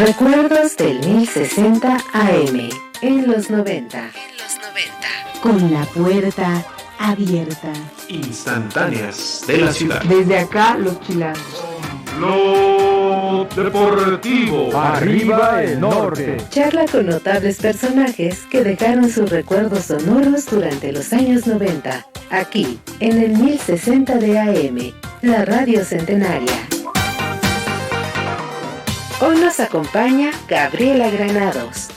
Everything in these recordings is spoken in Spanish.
Recuerdos del 1060 AM en los 90. Con la puerta abierta. Instantáneas de la ciudad. Desde acá, los chilangos. Lo deportivo. Arriba el norte. Charla con notables personajes que dejaron sus recuerdos sonoros durante los años 90. Aquí, en el 1060 de AM, la radio centenaria. Hoy nos acompaña Gabriela Granados.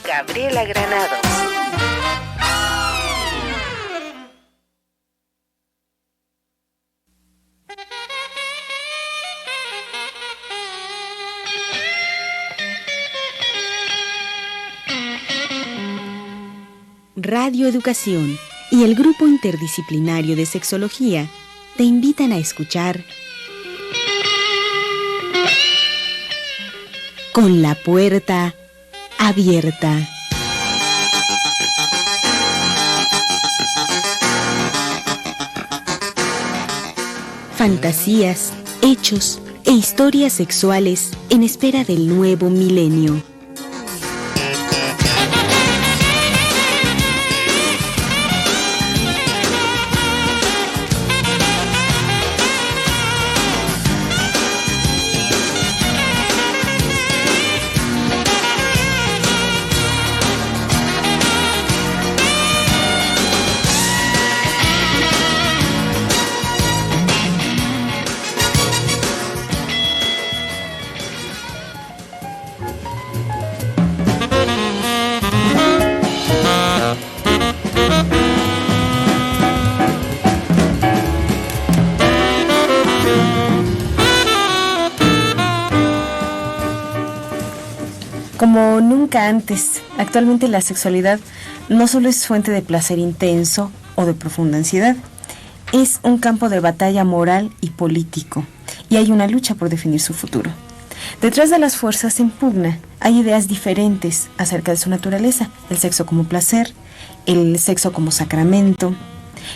Radio Educación y el Grupo Interdisciplinario de Sexología te invitan a escuchar Con la puerta abierta. Fantasías, hechos e historias sexuales en espera del nuevo milenio. Como nunca antes, actualmente la sexualidad no solo es fuente de placer intenso o de profunda ansiedad, es un campo de batalla moral y político, y hay una lucha por definir su futuro. Detrás de las fuerzas en pugna hay ideas diferentes acerca de su naturaleza: el sexo como placer, el sexo como sacramento,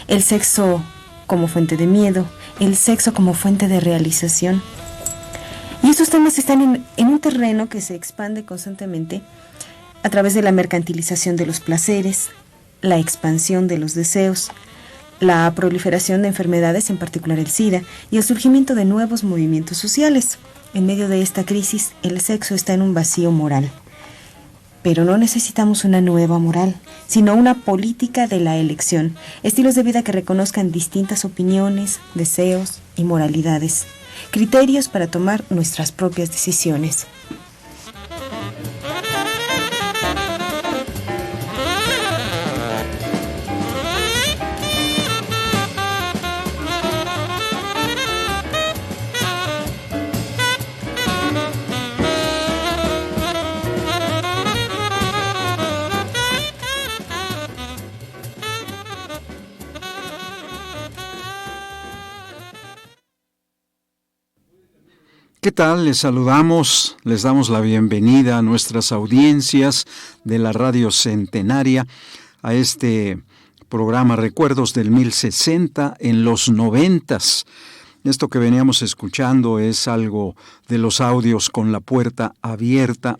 el sexo como fuente de miedo, el sexo como fuente de realización. Y estos temas están en un terreno que se expande constantemente a través de la mercantilización de los placeres, la expansión de los deseos, la proliferación de enfermedades, en particular el SIDA, y el surgimiento de nuevos movimientos sociales. En medio de esta crisis, el sexo está en un vacío moral. Pero no necesitamos una nueva moral, sino una política de la elección, estilos de vida que reconozcan distintas opiniones, deseos y moralidades, criterios para tomar nuestras propias decisiones. ¿Qué tal? Les saludamos, les damos la bienvenida a nuestras audiencias de la Radio Centenaria, a este programa Recuerdos del 1060 en los 90s. Esto que veníamos escuchando es algo de los audios Con la puerta abierta,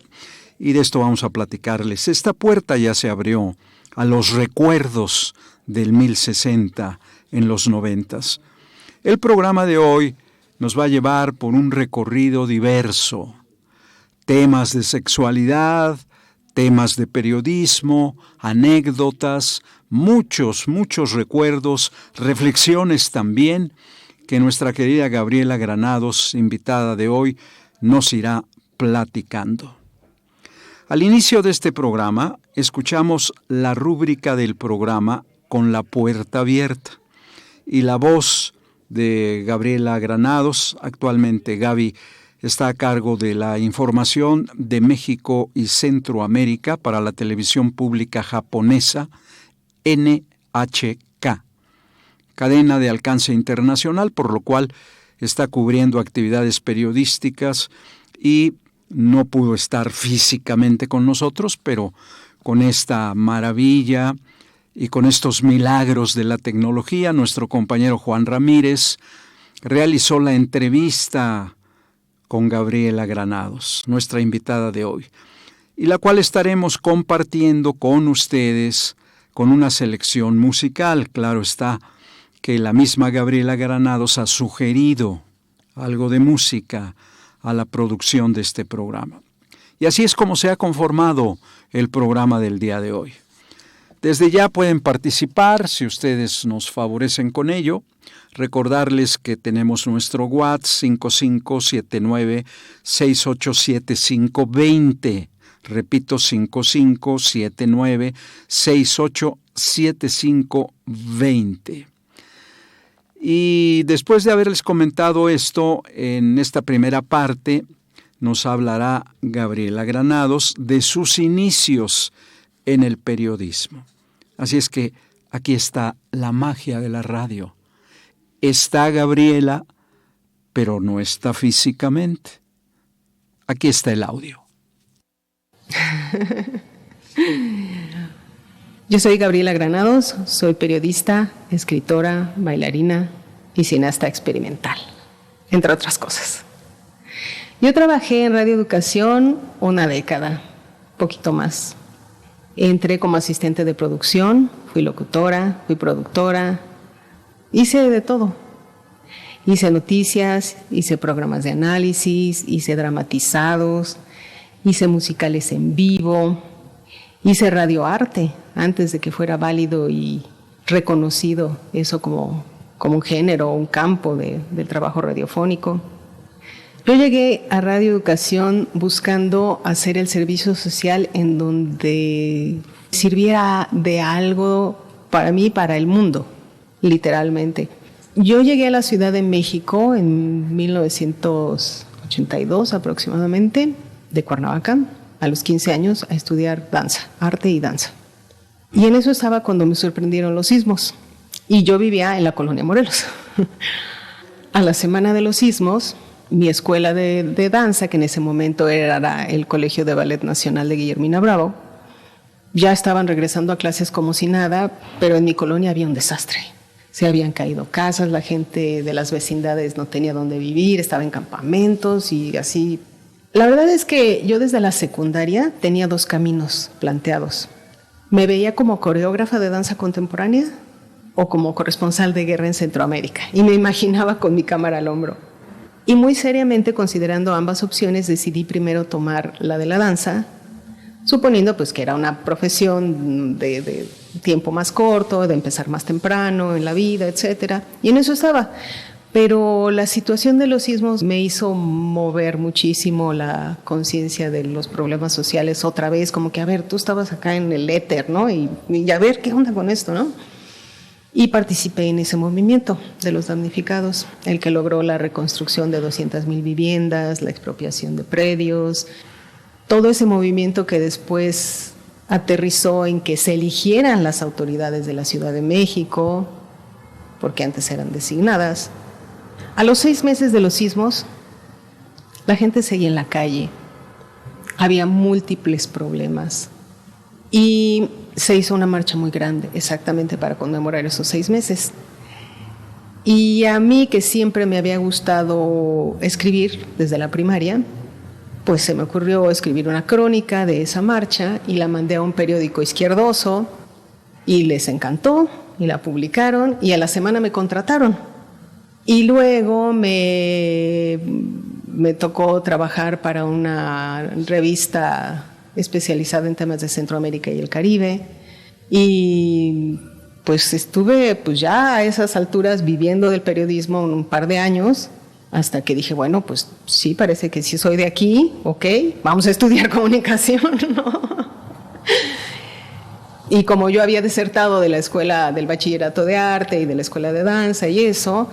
y de esto vamos a platicarles. Esta puerta ya se abrió a los recuerdos del 1060 en los 90s. El programa de hoy nos va a llevar por un recorrido diverso. Temas de sexualidad, temas de periodismo, anécdotas, muchos recuerdos, reflexiones también, que nuestra querida Gabriela Granados, invitada de hoy, nos irá platicando. Al inicio de este programa, escuchamos la rúbrica del programa Con la puerta abierta, y la voz de Gabriela Granados. Actualmente Gaby está a cargo de la información de México y Centroamérica para la televisión pública japonesa NHK, cadena de alcance internacional, por lo cual está cubriendo actividades periodísticas y no pudo estar físicamente con nosotros, pero con esta maravilla y con estos milagros de la tecnología, nuestro compañero Juan Ramírez realizó la entrevista con Gabriela Granados, nuestra invitada de hoy, y la cual estaremos compartiendo con ustedes con una selección musical. Claro está que la misma Gabriela Granados ha sugerido algo de música a la producción de este programa. Y así es como se ha conformado el programa del día de hoy. Desde ya pueden participar si ustedes nos favorecen con ello. Recordarles que tenemos nuestro WhatsApp 5579-687520. Repito, 5579-687520. Y después de haberles comentado esto, en esta primera parte nos hablará Gabriela Granados de sus inicios en el periodismo. Así es que aquí está la magia de la radio. Está Gabriela, pero no está físicamente. Aquí está el audio. Yo soy Gabriela Granados, soy periodista, escritora, bailarina y cineasta experimental, entre otras cosas. Yo trabajé en Radio Educación una década, poquito más. Entré como asistente de producción, fui locutora, fui productora, hice de todo. Hice noticias, hice programas de análisis, hice dramatizados, hice musicales en vivo, hice radioarte antes de que fuera válido y reconocido eso como un género, un campo del trabajo radiofónico. Yo llegué a Radio Educación buscando hacer el servicio social en donde sirviera de algo para mí, para el mundo, literalmente. Yo llegué a la Ciudad de México en 1982 aproximadamente, de Cuernavaca, a los 15 años, a estudiar danza, arte y danza. Y en eso estaba cuando me sorprendieron los sismos. Y yo vivía en la colonia Morelos. A la semana de los sismos, mi escuela de danza, que en ese momento era el Colegio de Ballet Nacional de Guillermina Bravo, ya estaban regresando a clases como si nada, pero en mi colonia había un desastre. Se habían caído casas, la gente de las vecindades no tenía dónde vivir, estaba en campamentos y así. La verdad es que yo desde la secundaria tenía dos caminos planteados. Me veía como coreógrafa de danza contemporánea o como corresponsal de guerra en Centroamérica, y me imaginaba con mi cámara al hombro. Y muy seriamente, considerando ambas opciones, decidí primero tomar la de la danza, suponiendo pues que era una profesión de tiempo más corto, de empezar más temprano en la vida, etcétera. Y en eso estaba. Pero la situación de los sismos me hizo mover muchísimo la conciencia de los problemas sociales otra vez, como que, a ver, tú estabas acá en el éter, ¿no? Y a ver, ¿qué onda con esto, no? Y participé en ese movimiento de los damnificados, el que logró la reconstrucción de 200,000 viviendas, la expropiación de predios, todo ese movimiento que después aterrizó en que se eligieran las autoridades de la Ciudad de México, porque antes eran designadas. A los 6 meses de los sismos, la gente seguía en la calle, había múltiples problemas y se hizo una marcha muy grande exactamente para conmemorar esos 6 meses. Y a mí, que siempre me había gustado escribir desde la primaria, pues se me ocurrió escribir una crónica de esa marcha y la mandé a un periódico izquierdoso y les encantó y la publicaron y a la semana me contrataron. Y luego me tocó trabajar para una revista especializada en temas de Centroamérica y el Caribe, y pues estuve pues ya a esas alturas viviendo del periodismo un par de años, hasta que dije, bueno, pues sí, parece que sí soy de aquí, ok, vamos a estudiar comunicación, ¿no? Y como yo había desertado de la escuela del bachillerato de arte y de la escuela de danza y eso,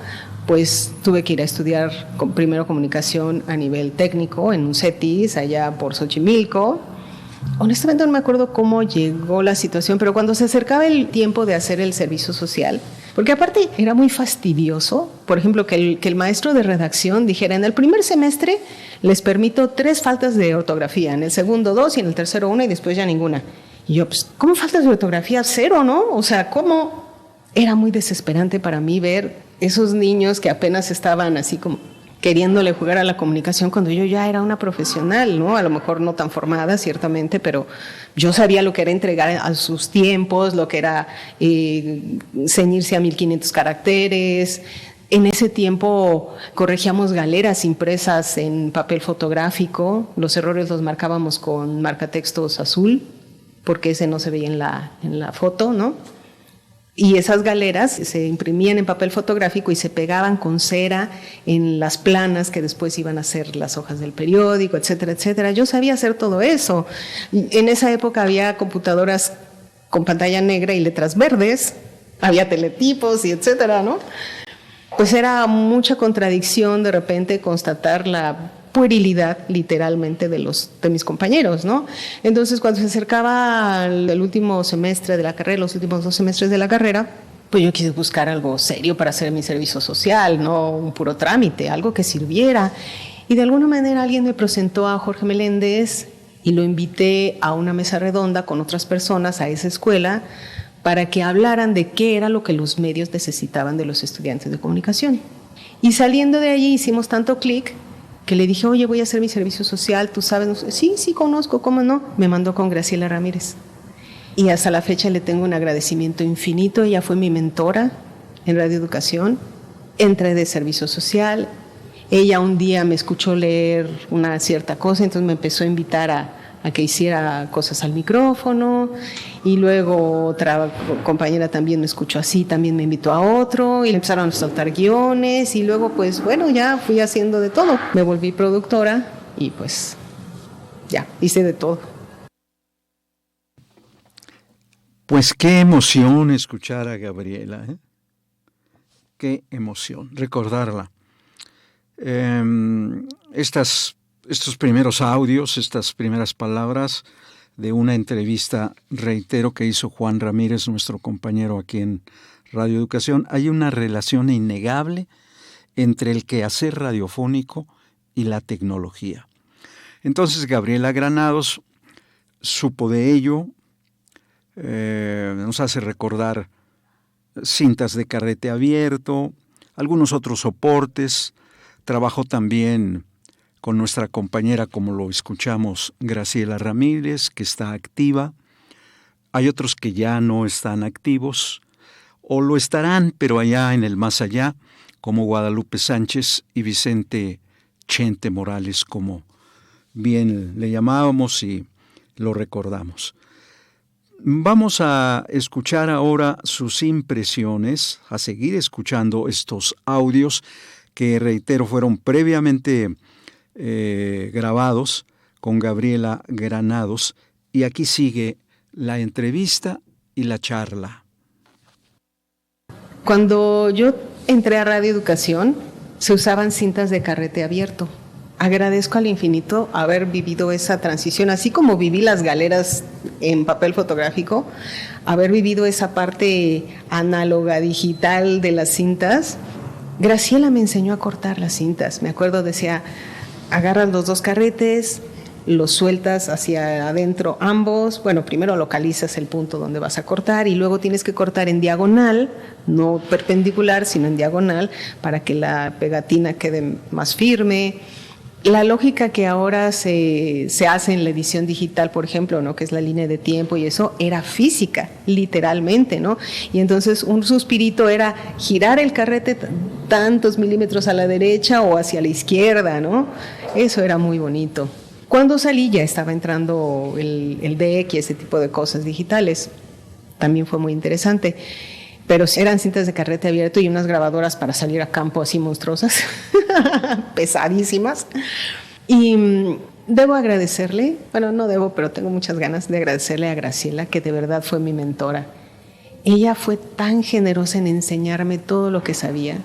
pues tuve que ir a estudiar primero comunicación a nivel técnico en un CETIS allá por Xochimilco. Honestamente no me acuerdo cómo llegó la situación, pero cuando se acercaba el tiempo de hacer el servicio social, porque aparte era muy fastidioso, por ejemplo, que el maestro de redacción dijera, en el primer semestre les permito 3 faltas de ortografía, en el segundo 2 y en el tercero 1 y después ya ninguna. Y yo, pues, ¿cómo faltas de ortografía? 0, ¿no? O sea, ¿cómo? Era muy desesperante para mí ver esos niños que apenas estaban así como queriéndole jugar a la comunicación cuando yo ya era una profesional, ¿no? A lo mejor no tan formada, ciertamente, pero yo sabía lo que era entregar a sus tiempos, lo que era ceñirse a 1500 caracteres. En ese tiempo corregíamos galeras impresas en papel fotográfico, los errores los marcábamos con marcatextos azul, porque ese no se veía en la foto, ¿no? Y esas galeras se imprimían en papel fotográfico y se pegaban con cera en las planas que después iban a ser las hojas del periódico, etcétera, etcétera. Yo sabía hacer todo eso. En esa época había computadoras con pantalla negra y letras verdes, había teletipos y etcétera, ¿no? Pues era mucha contradicción de repente constatar la puerilidad literalmente de mis compañeros, ¿no? Entonces cuando se acercaba el último semestre de la carrera, los últimos 2 semestres de la carrera, pues yo quise buscar algo serio para hacer mi servicio social, no un puro trámite, algo que sirviera. Y de alguna manera alguien me presentó a Jorge Meléndez y lo invité a una mesa redonda con otras personas a esa escuela para que hablaran de qué era lo que los medios necesitaban de los estudiantes de comunicación. Y saliendo de allí hicimos tanto clic que le dije, oye, voy a hacer mi servicio social, ¿tú sabes? Sí, conozco, ¿cómo no? Me mandó con Graciela Ramírez. Y hasta la fecha le tengo un agradecimiento infinito. Ella fue mi mentora en Radio Educación. Entré de servicio social. Ella un día me escuchó leer una cierta cosa, entonces me empezó a invitar a que hiciera cosas al micrófono, y luego otra compañera también me escuchó así, también me invitó a otro, y le empezaron a soltar guiones, y luego pues bueno, ya fui haciendo de todo. Me volví productora y pues ya, hice de todo. Pues qué emoción escuchar a Gabriela, ¿eh? Qué emoción recordarla. Estos primeros audios, estas primeras palabras de una entrevista, reitero, que hizo Juan Ramírez, nuestro compañero aquí en Radio Educación, hay una relación innegable entre el quehacer radiofónico y la tecnología. Entonces Gabriela Granados supo de ello, nos hace recordar cintas de carrete abierto, algunos otros soportes. Trabajó también con nuestra compañera, como lo escuchamos, Graciela Ramírez, que está activa. Hay otros que ya no están activos, o lo estarán, pero allá en el más allá, como Guadalupe Sánchez y Vicente Chente Morales, como bien le llamábamos y lo recordamos. Vamos a escuchar ahora sus impresiones, a seguir escuchando estos audios que, reitero, fueron previamente grabados con Gabriela Granados, y aquí sigue la entrevista y la charla. Cuando yo entré a Radio Educación se usaban cintas de carrete abierto. Agradezco al infinito haber vivido esa transición, así como viví las galeras en papel fotográfico, haber vivido esa parte análoga digital de las cintas. Graciela me enseñó a cortar las cintas. Me acuerdo, decía, agarras los 2 carretes, los sueltas hacia adentro ambos. Bueno, primero localizas el punto donde vas a cortar y luego tienes que cortar en diagonal, no perpendicular, sino en diagonal, para que la pegatina quede más firme. La lógica que ahora se hace en la edición digital, por ejemplo, ¿no?, que es la línea de tiempo y eso, era física, literalmente, ¿no? Y entonces un suspirito era girar el carrete tantos milímetros a la derecha o hacia la izquierda, ¿no? Eso era muy bonito. Cuando salí ya estaba entrando el DEC y ese tipo de cosas digitales. También fue muy interesante. Pero eran cintas de carrete abierto y unas grabadoras para salir a campo así monstruosas, pesadísimas. Y debo agradecerle, bueno, no debo, pero tengo muchas ganas de agradecerle a Graciela, que de verdad fue mi mentora. Ella fue tan generosa en enseñarme todo lo que sabía.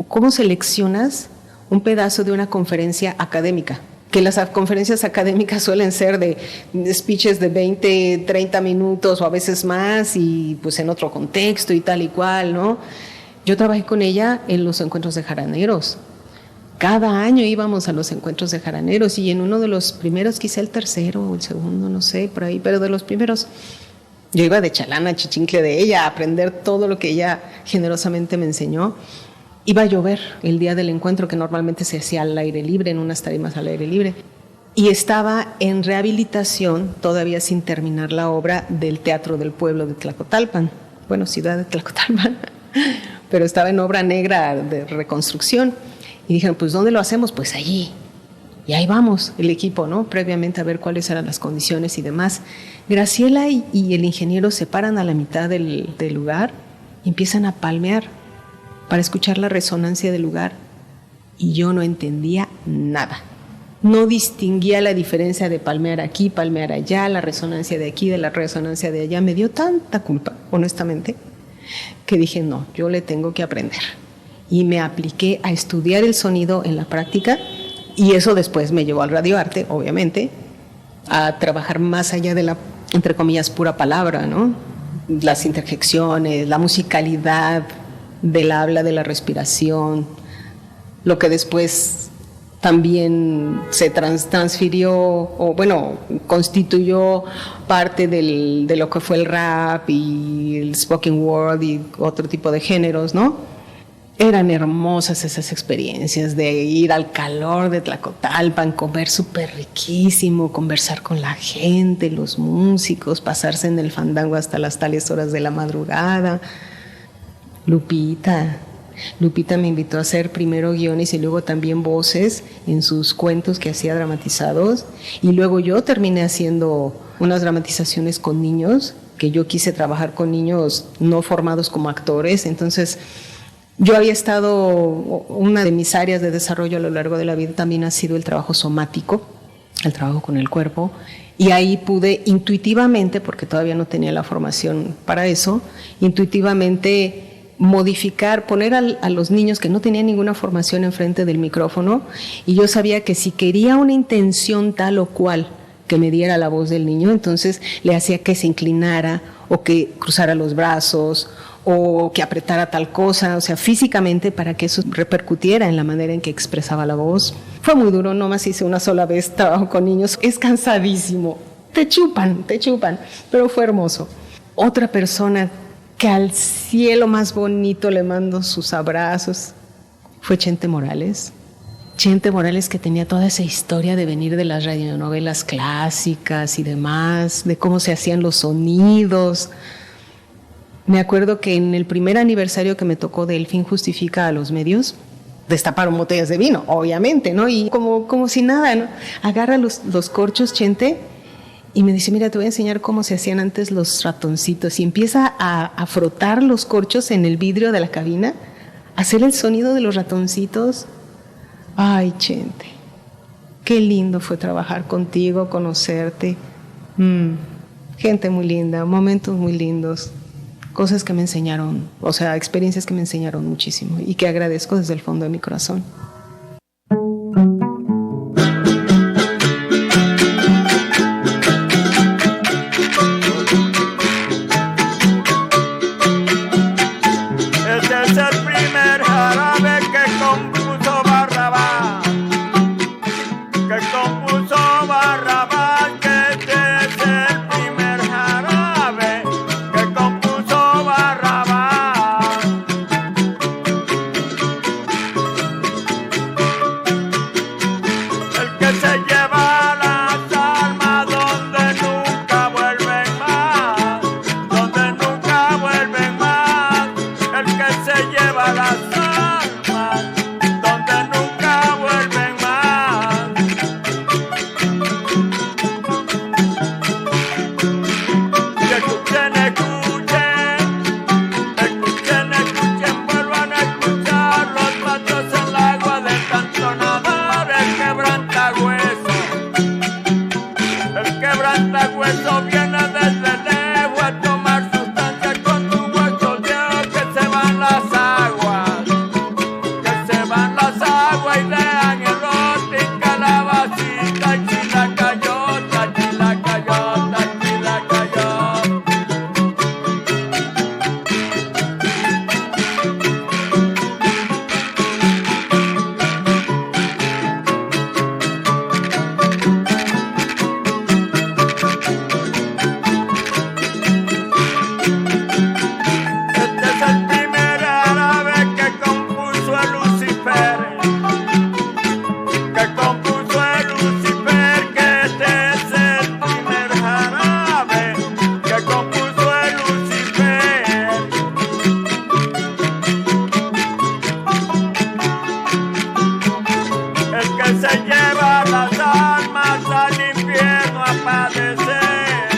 ¿Cómo seleccionas un pedazo de una conferencia académica? Que las conferencias académicas suelen ser de speeches de 20, 30 minutos o a veces más y pues en otro contexto y tal y cual, ¿no? Yo trabajé con ella en los encuentros de jaraneros. Cada año íbamos a los encuentros de jaraneros y en uno de los primeros, quizá el tercero o el segundo, no sé, por ahí, pero de los primeros, yo iba de chalana, chichincle de ella, a aprender todo lo que ella generosamente me enseñó. Iba a llover el día del encuentro, que normalmente se hacía al aire libre, en unas tarimas al aire libre. Y estaba en rehabilitación, todavía sin terminar la obra del Teatro del Pueblo de Tlacotalpan. Bueno, ciudad de Tlacotalpan, pero estaba en obra negra de reconstrucción. Y dijeron, pues ¿dónde lo hacemos? Pues allí. Y ahí vamos, el equipo, ¿no? Previamente a ver cuáles eran las condiciones y demás. Graciela y el ingeniero se paran a la mitad del lugar y empiezan a palmear para escuchar la resonancia del lugar. Y yo no entendía nada. No distinguía la diferencia de palmear aquí, palmear allá, la resonancia de aquí, de la resonancia de allá. Me dio tanta culpa, honestamente, que dije, no, yo le tengo que aprender. Y me apliqué a estudiar el sonido en la práctica, y eso después me llevó al radioarte, obviamente, a trabajar más allá de la, entre comillas, pura palabra, ¿no? Las interjecciones, la musicalidad del habla, de la respiración, lo que después también se transfirió, o bueno, constituyó parte de lo que fue el rap y el spoken word y otro tipo de géneros, ¿no? Eran hermosas esas experiencias de ir al calor de Tlacotalpan, comer súper riquísimo, conversar con la gente, los músicos, pasarse en el fandango hasta las tales horas de la madrugada. Lupita me invitó a hacer primero guiones y luego también voces en sus cuentos que hacía dramatizados, y luego yo terminé haciendo unas dramatizaciones con niños, que yo quise trabajar con niños no formados como actores. Entonces yo había estado, una de mis áreas de desarrollo a lo largo de la vida también ha sido el trabajo somático, el trabajo con el cuerpo, y ahí pude intuitivamente, porque todavía no tenía la formación para eso, intuitivamente modificar, poner a los niños que no tenían ninguna formación enfrente del micrófono, y yo sabía que si quería una intención tal o cual que me diera la voz del niño, entonces le hacía que se inclinara o que cruzara los brazos o que apretara tal cosa, o sea, físicamente, para que eso repercutiera en la manera en que expresaba la voz. Fue muy duro, nomás hice una sola vez trabajo con niños, es cansadísimo, te chupan, pero fue hermoso. Otra persona que al cielo más bonito le mando sus abrazos fue Chente Morales. Chente Morales, que tenía toda esa historia de venir de las radionovelas clásicas y demás, de cómo se hacían los sonidos. Me acuerdo que en el primer aniversario que me tocó de El fin justifica a los medios, destaparon botellas de vino, obviamente, ¿no? Y como si nada, ¿no? Agarra los corchos, Chente, y me dice, mira, te voy a enseñar cómo se hacían antes los ratoncitos. Y empieza a frotar los corchos en el vidrio de la cabina, a hacer el sonido de los ratoncitos. Ay, Chente, qué lindo fue trabajar contigo, conocerte. Gente muy linda, momentos muy lindos. Cosas que me enseñaron, o sea, experiencias que me enseñaron muchísimo y que agradezco desde el fondo de mi corazón. Este es el primer jarabe que compuso Barrabás, que este es el primer jarabe que compuso Barrabás. que se lleva las almas al infierno a padecer,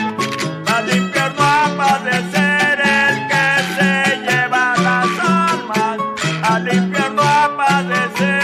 al infierno a padecer, el que se lleva las almas al infierno a padecer.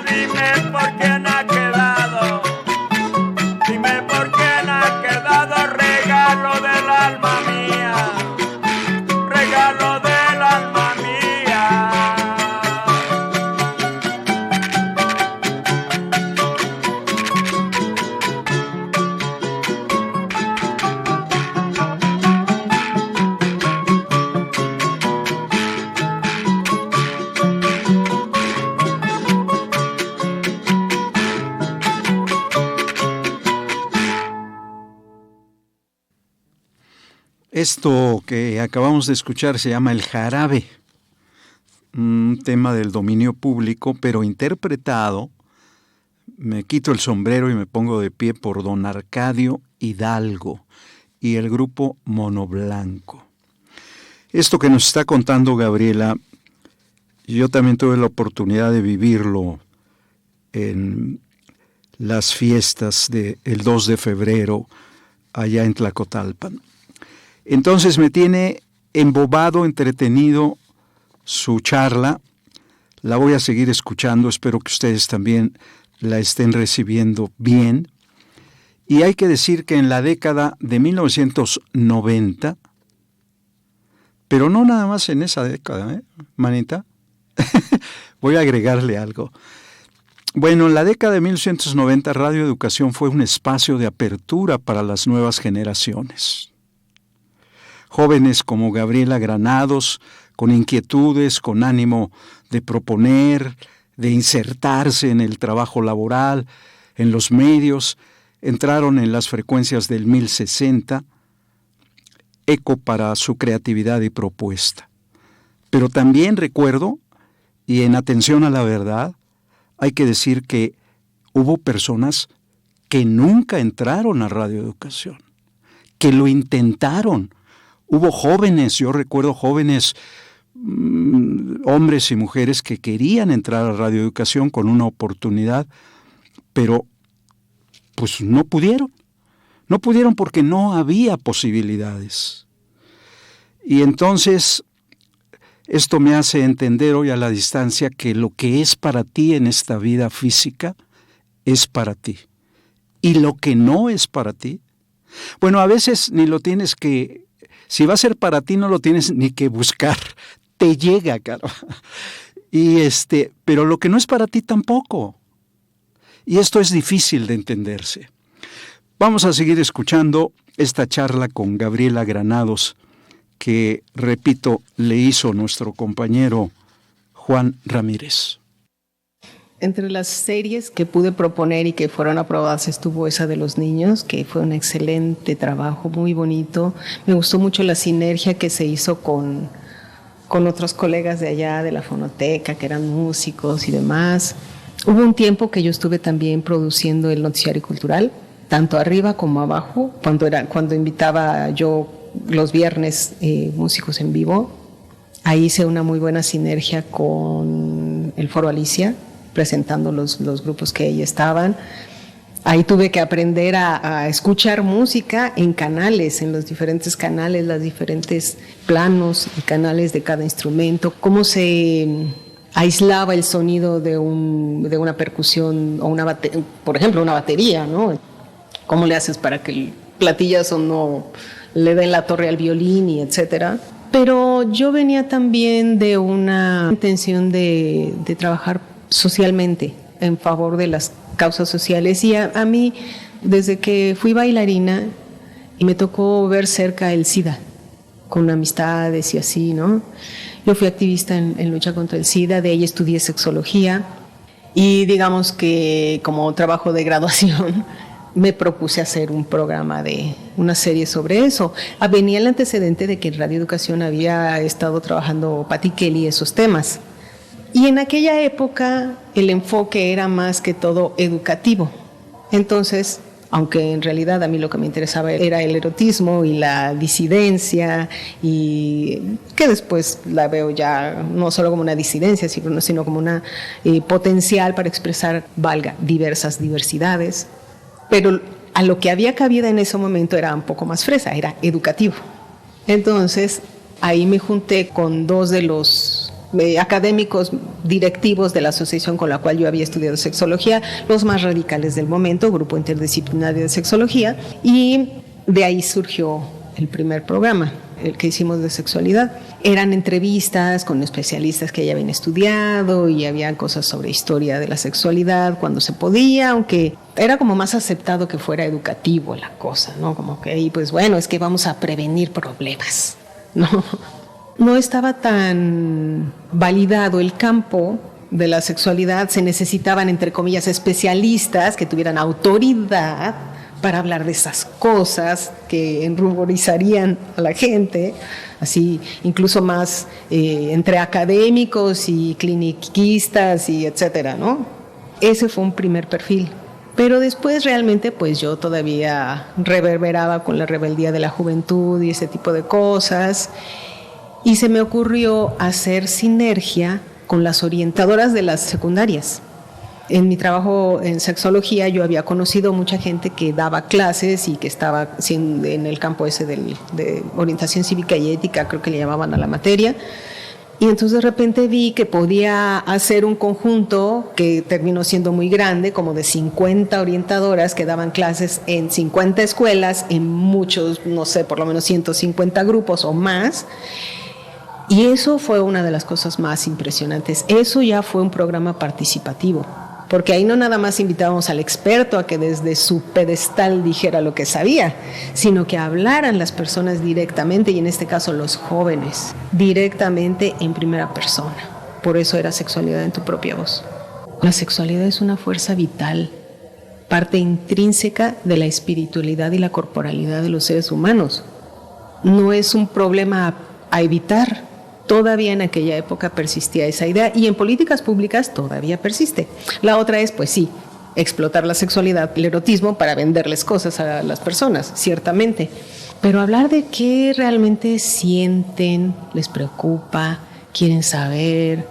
Dime por quién ha quedado, dime por quién ha quedado, regalo del alma mía, regalo del alma mía. Esto que acabamos de escuchar se llama El Jarabe, un tema del dominio público, pero interpretado, me quito el sombrero y me pongo de pie, por don Arcadio Hidalgo y el grupo Mono Blanco. Esto que nos está contando Gabriela, yo también tuve la oportunidad de vivirlo en las fiestas del 2 de febrero allá en Tlacotalpan. Entonces me tiene embobado, entretenido su charla. La voy a seguir escuchando, espero que ustedes también la estén recibiendo bien. Y hay que decir que en la década de 1990, pero no nada más en esa década, manita, voy a agregarle algo. Bueno, en la década de 1990 Radio Educación fue un espacio de apertura para las nuevas generaciones. Jóvenes como Gabriela Granados, con inquietudes, con ánimo de proponer, de insertarse en el trabajo laboral, en los medios, entraron en las frecuencias del 1060, eco para su creatividad y propuesta. Pero también recuerdo, y en atención a la verdad, hay que decir que hubo personas que nunca entraron a Radio Educación, que lo intentaron. Hubo jóvenes, yo recuerdo jóvenes, hombres y mujeres que querían entrar a Radio Educación con una oportunidad, pero pues no pudieron. No pudieron porque no había posibilidades. Y entonces esto me hace entender hoy a la distancia que lo que es para ti en esta vida física es para ti. Y lo que no es para ti, bueno, a veces ni lo tienes que... Si va a ser para ti, no lo tienes ni que buscar, te llega, claro. Pero lo que no es para ti tampoco. Y esto es difícil de entenderse. Vamos a seguir escuchando esta charla con Gabriela Granados, que, repito, le hizo nuestro compañero Juan Ramírez. Entre las series que pude proponer y que fueron aprobadas estuvo esa de los niños, que fue un excelente trabajo, muy bonito. Me gustó mucho la sinergia que se hizo con otros colegas de allá de la fonoteca, que eran músicos y demás. Hubo un tiempo que yo estuve también produciendo el noticiario cultural, tanto arriba como abajo, cuando invitaba yo los viernes músicos en vivo. Ahí hice una muy buena sinergia con el Foro Alicia, presentando los grupos que ahí estaban. Ahí tuve que aprender a escuchar música en canales, en los diferentes canales, los diferentes planos y canales de cada instrumento, cómo se aislaba el sonido de una percusión o por ejemplo, una batería, ¿no? ¿Cómo le haces para que el platillazo no le dé la torre al violín y etcétera? Pero yo venía también de una intención de trabajar socialmente en favor de las causas sociales, y a mí, desde que fui bailarina y me tocó ver cerca el SIDA con amistades y así, ¿no? Yo fui activista en lucha contra el SIDA, de ahí estudié sexología y digamos que como trabajo de graduación me propuse hacer un programa de una serie sobre eso. Venía el antecedente de que en Radio Educación había estado trabajando Patti Kelly esos temas. Y en aquella época el enfoque era más que todo educativo. Entonces, aunque en realidad a mí lo que me interesaba era el erotismo y la disidencia, y que después la veo ya no solo como una disidencia, sino como una potencial para expresar, diversas diversidades. Pero a lo que había cabida en ese momento era un poco más fresa, era educativo. Entonces, ahí me junté con dos de los académicos directivos de la asociación con la cual yo había estudiado sexología, los más radicales del momento, Grupo Interdisciplinario de Sexología, y de ahí surgió el primer programa, el que hicimos de sexualidad. Eran entrevistas con especialistas que ya habían estudiado y había cosas sobre historia de la sexualidad cuando se podía, aunque era como más aceptado que fuera educativo la cosa, ¿no? Como que ahí, pues bueno, es que vamos a prevenir problemas, ¿no? No estaba tan validado el campo de la sexualidad, se necesitaban, entre comillas, especialistas que tuvieran autoridad para hablar de esas cosas que enruborizarían a la gente, así incluso más entre académicos y cliniquistas y etcétera, ¿no? Ese fue un primer perfil. Pero después realmente pues yo todavía reverberaba con la rebeldía de la juventud y ese tipo de cosas. Y se me ocurrió hacer sinergia con las orientadoras de las secundarias. En mi trabajo en sexología yo había conocido mucha gente que daba clases y que estaba en el campo ese de orientación cívica y ética, creo que le llamaban a la materia. Y entonces de repente vi que podía hacer un conjunto que terminó siendo muy grande, como de 50 orientadoras que daban clases en 50 escuelas, en muchos, no sé, por lo menos 150 grupos o más. Y eso fue una de las cosas más impresionantes. Eso ya fue un programa participativo, porque ahí no nada más invitábamos al experto a que desde su pedestal dijera lo que sabía, sino que hablaran las personas directamente, y en este caso los jóvenes, directamente en primera persona. Por eso era Sexualidad en tu propia voz. La sexualidad es una fuerza vital, parte intrínseca de la espiritualidad y la corporalidad de los seres humanos. No es un problema a evitar. Todavía en aquella época persistía esa idea y en políticas públicas todavía persiste. La otra es, pues sí, explotar la sexualidad, el erotismo para venderles cosas a las personas, ciertamente. Pero hablar de qué realmente sienten, les preocupa, quieren saber,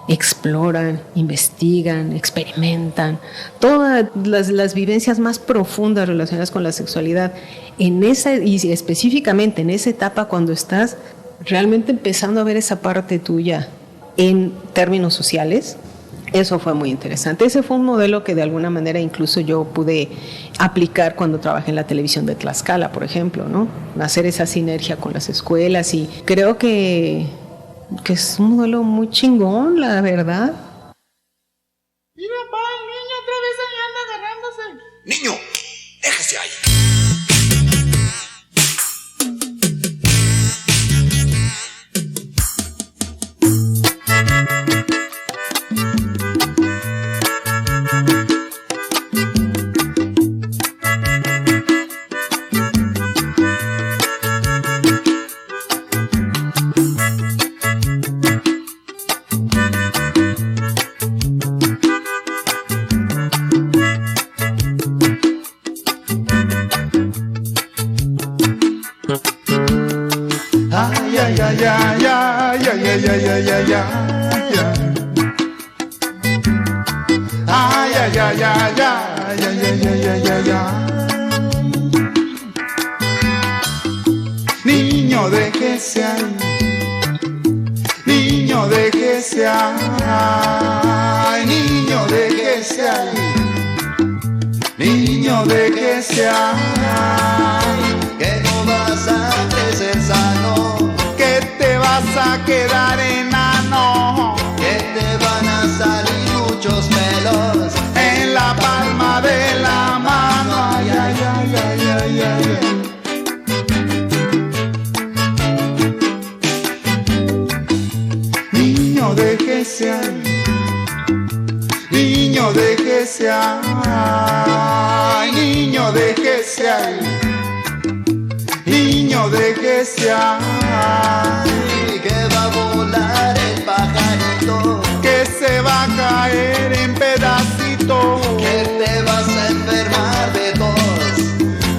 exploran, investigan, experimentan, todas las vivencias más profundas relacionadas con la sexualidad, en esa, y específicamente en esa etapa cuando estás realmente empezando a ver esa parte tuya en términos sociales, eso fue muy interesante. Ese fue un modelo que de alguna manera incluso yo pude aplicar cuando trabajé en la televisión de Tlaxcala, por ejemplo, ¿no? Hacer esa sinergia con las escuelas, y creo que es un modelo muy chingón, la verdad. Mira, pa, el niño otra vez ahí anda agarrándose. Niño, déjese ahí. Niño, déjese ahí. Niño, déjese ahí. Niño, déjese ahí. Niño, déjese ahí. Que no vas a crecer sano, que te vas a quedar enano, que te van a salir muchos pelos en la palma de la mano. Ay, ay, ay, ay, ay, ay. niño, déjese ahí. Niño, déjese ahí. Niño, déjese ahí. Niño, déjese ahí. Que va a volar el pajarito, que se va a caer en pedacitos, que te vas a enfermar de tos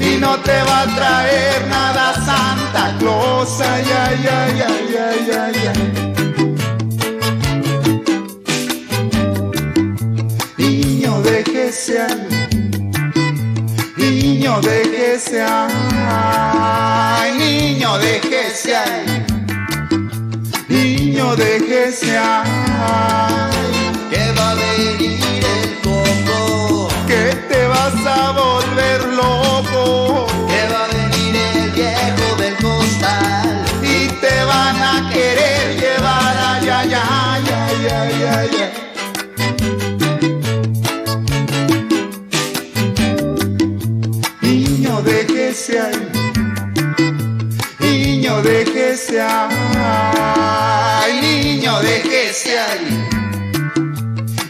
y no te va a traer nada Santa Claus. Ay, ay, ay, ay, ay, ay, ay. Niño, déjese ahí. Niño, déjese ahí. Niño, déjese ahí. Niño, déjese ahí. Que va a venir el coco, que te vas a volver loco. Que va a venir el viejo del costal y te van a querer llevar. Ay, ay, ay, ay, ay, ay, ay. Niño, déjese ahí. Niño, déjese ahí. Niño, déjese ahí.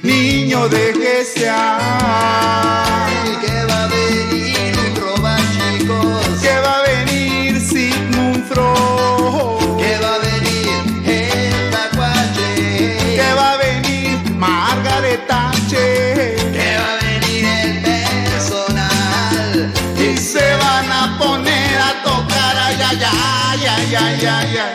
Niño, déjese ahí. Que va a venir un robachicos, que va a venir Sigmund Freud, que va a venir el tacuache, que va a venir Margaret Thatcher, que va a venir el personal y se van a poner a tocar. Ay, ay, ay, ay, ay, ay, ay.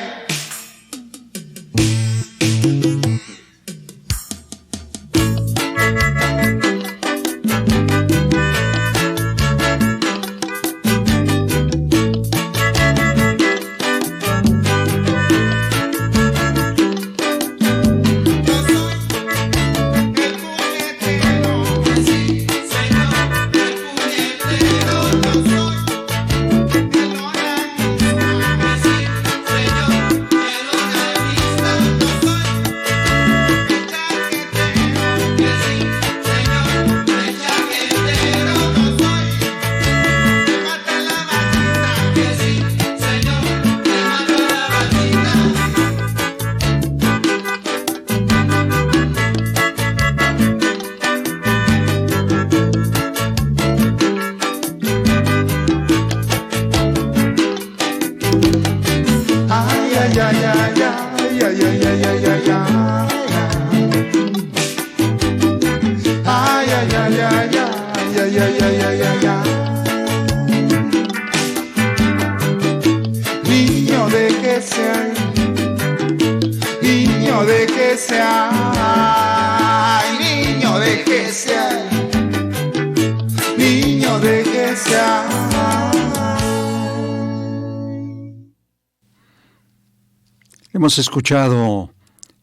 Hemos escuchado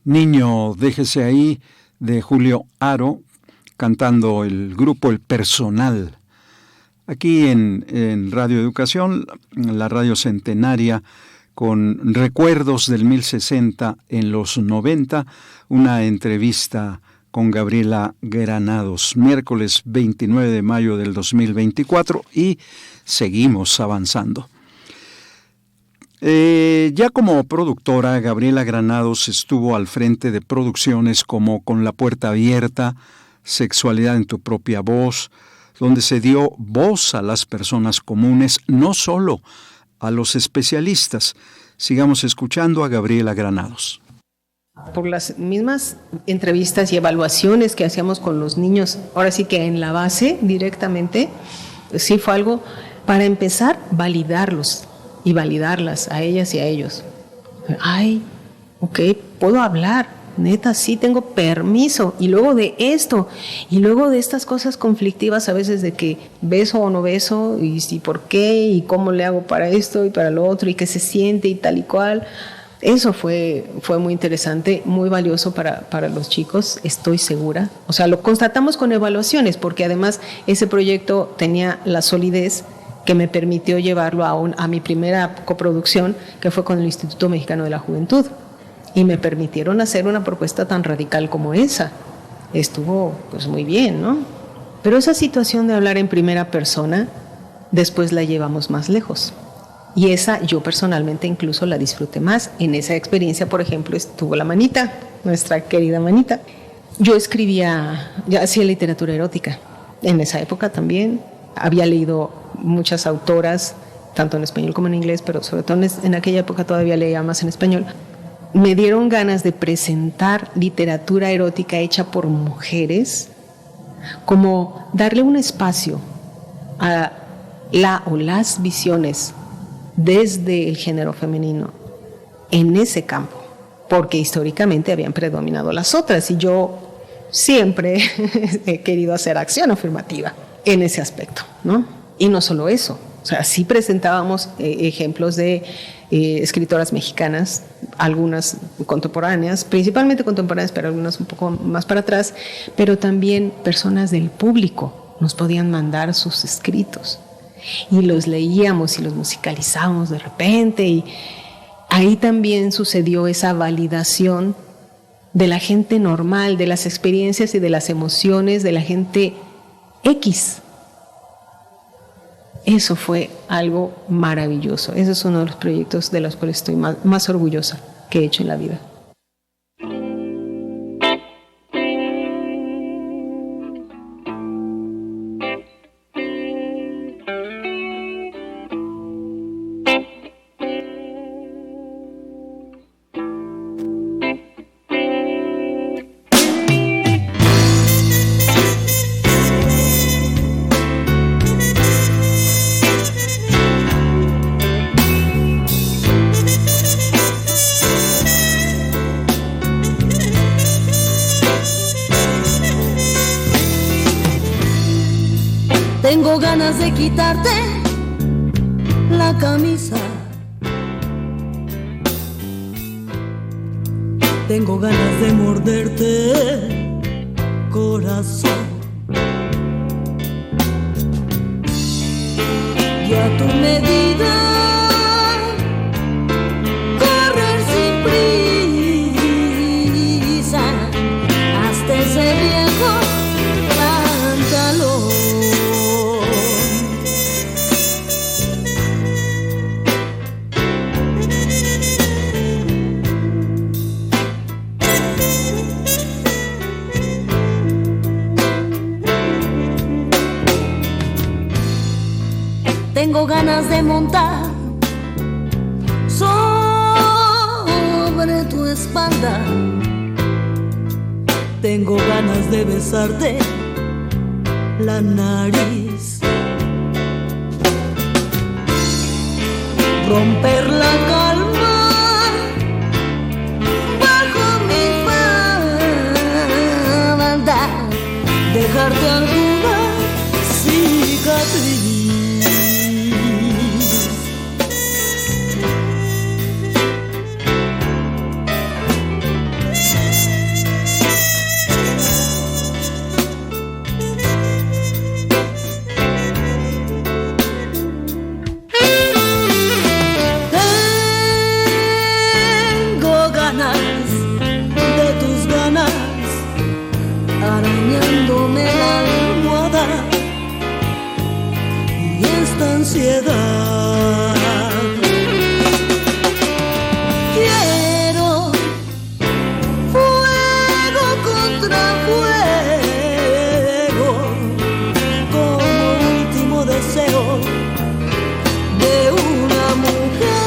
Niño, déjese ahí, de Julio Aro, cantando el grupo El Personal. Aquí en Radio Educación, la radio centenaria, con recuerdos del 1060 en los 90, una entrevista con Gabriela Granados, miércoles 29 de mayo del 2024, y seguimos avanzando. Ya como productora, Gabriela Granados estuvo al frente de producciones como Con la puerta abierta, Sexualidad en tu propia voz, donde se dio voz a las personas comunes, no solo a los especialistas. Sigamos escuchando a Gabriela Granados. Por las mismas entrevistas y evaluaciones que hacíamos con los niños, ahora sí que en la base directamente, sí fue algo para empezar, validarlos y validarlas a ellas y a ellos. Ay, ok, puedo hablar, neta, sí tengo permiso, y luego de esto, y luego de estas cosas conflictivas a veces de que beso o no beso, y si por qué, y cómo le hago para esto y para lo otro, y qué se siente y tal y cual. Eso fue muy interesante, muy valioso para los chicos, estoy segura. O sea, lo constatamos con evaluaciones, porque además ese proyecto tenía la solidez que me permitió llevarlo a mi primera coproducción, que fue con el Instituto Mexicano de la Juventud. Y me permitieron hacer una propuesta tan radical como esa. Estuvo pues muy bien, ¿no? Pero esa situación de hablar en primera persona, después la llevamos más lejos. Y esa yo personalmente incluso la disfruté más. En esa experiencia, por ejemplo, estuvo la manita. nuestra querida Manita. Yo escribía, ya hacía literatura erótica. En esa época también había leído muchas autoras, tanto en español como en inglés, pero sobre todo en aquella época todavía leía más en español. Me dieron ganas de presentar literatura erótica hecha por mujeres, como darle un espacio a la o las visiones desde el género femenino en ese campo, porque históricamente habían predominado las otras y yo siempre he querido hacer acción afirmativa en ese aspecto, ¿no? Y no solo eso, o sea, sí presentábamos ejemplos de escritoras mexicanas, algunas contemporáneas, principalmente contemporáneas, pero algunas un poco más para atrás, pero también personas del público nos podían mandar sus escritos y los leíamos y los musicalizábamos de repente, y ahí también sucedió esa validación de la gente normal, de las experiencias y de las emociones de la gente X. Eso fue algo maravilloso. Ese es uno de los proyectos de los cuales estoy más orgullosa que he hecho en la vida. Tengo ganas de quitarte la camisa. Tengo ganas de morderte, corazón. Y a tu medida correr sin prisa hasta ese viejo pantalón. Tengo ganas de montar sobre tu espalda. Tengo ganas de besarte la nariz, romper la calma bajo mi falda, dejarte alguna cicatriz. Arañándome la almohada y esta ansiedad. Quiero fuego contra fuego como último deseo de una mujer.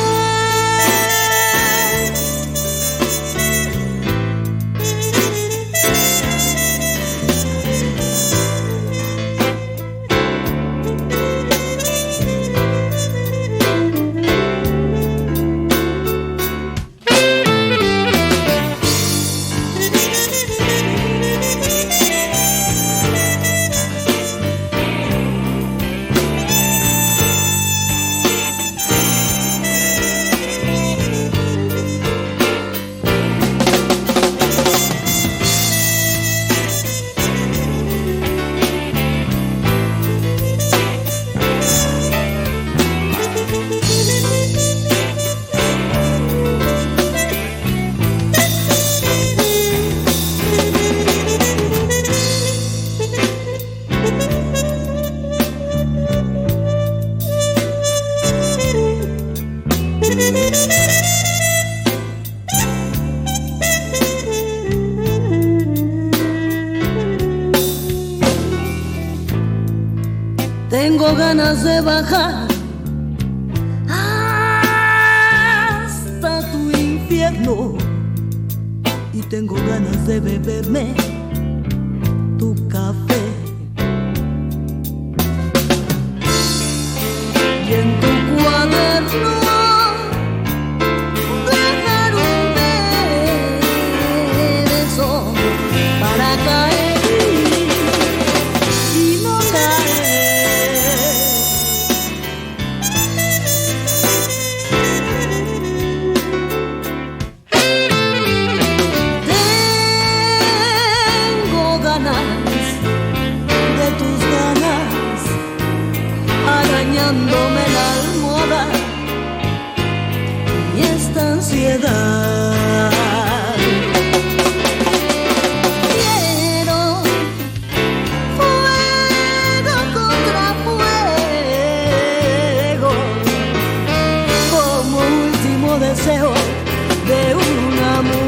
Tengo ganas de bajar hasta tu infierno y tengo ganas de beberme tu café. Y en tu cuaderno dejar un beso para caer y no caer. Tengo ganas de tus ganas arañándome la almohada y esta ansiedad. Quiero fuego contra fuego como último deseo de una mujer.